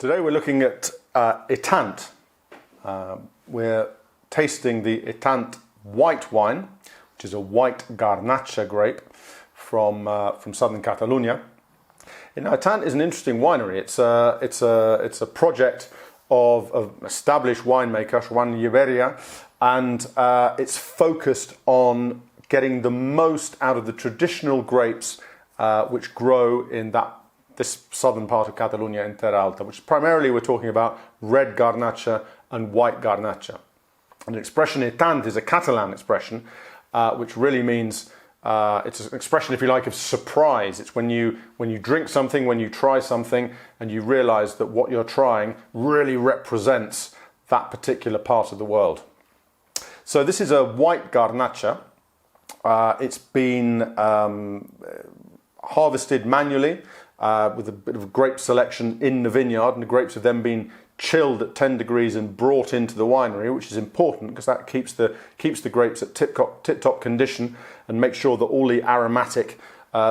Today we're looking at iTant. We're tasting the iTant white wine, which is a white Garnacha grape from southern Catalonia. And iTant is an interesting winery. It's a project of established winemaker Juan Iberia, and it's focused on getting the most out of the traditional grapes which grow in this southern part of Catalonia in Terra Alta, which primarily we're talking about red Garnacha and white Garnacha. And the expression iTant is a Catalan expression, which really means it's an expression, if you like, of surprise. It's when you drink something, when you try something, and you realise that what you're trying really represents that particular part of the world. So this is a white Garnacha. It's been harvested manually with a bit of grape selection in the vineyard, and the grapes have then been chilled at 10 degrees and brought into the winery, which is important because that keeps the grapes at tip-top condition and makes sure that all the aromatic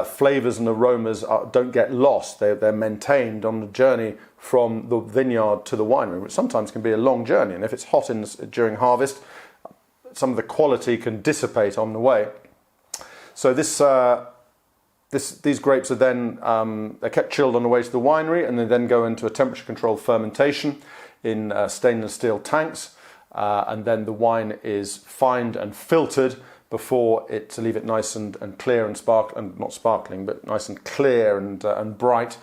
flavours and aromas don't get lost. They're maintained on the journey from the vineyard to the winery, which sometimes can be a long journey, and if it's hot during harvest, some of the quality can dissipate on the way. So these grapes are then they're kept chilled on the way to the winery, and they then go into a temperature-controlled fermentation in stainless steel tanks, and then the wine is fined and filtered to leave it nice and clear and not sparkling, but nice and clear and bright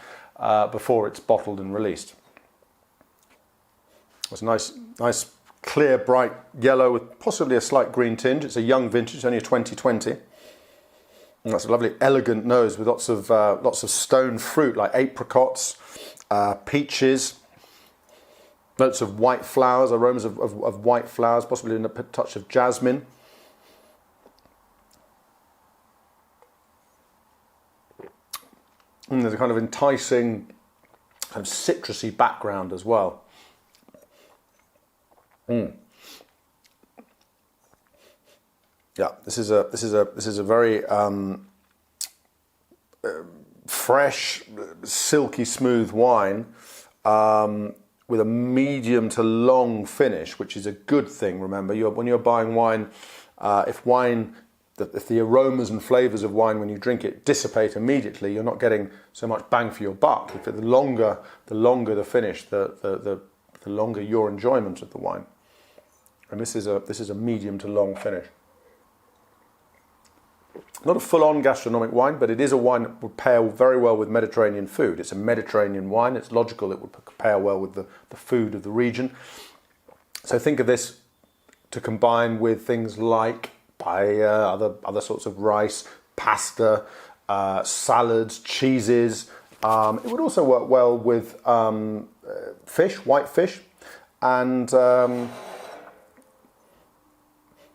before it's bottled and released. It's a nice clear, bright yellow with possibly a slight green tinge. It's a young vintage, it's only a 2020. And that's a lovely, elegant nose with lots of stone fruit like apricots, peaches, notes of white flowers, aromas of white flowers, possibly a touch of jasmine. And there's a kind of enticing, kind of citrusy background as well. Yeah, this is a very fresh, silky smooth wine with a medium to long finish, which is a good thing. Remember, when you're buying wine, if the aromas and flavours of wine when you drink it dissipate immediately, you're not getting so much bang for your buck. If the longer the finish, the longer your enjoyment of the wine. And this is a medium to long finish. Not a full-on gastronomic wine, but it is a wine that would pair very well with Mediterranean food. It's a Mediterranean wine. It's logical it would pair well with the food of the region. So think of this to combine with things like paella, other sorts of rice, pasta, salads, cheeses. It would also work well with fish, white fish, and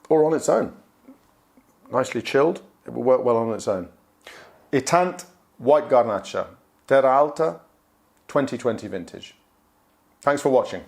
or on its own. Nicely chilled, it will work well on its own. iTant White Garnacha, Terra Alta, 2020 vintage. Thanks for watching.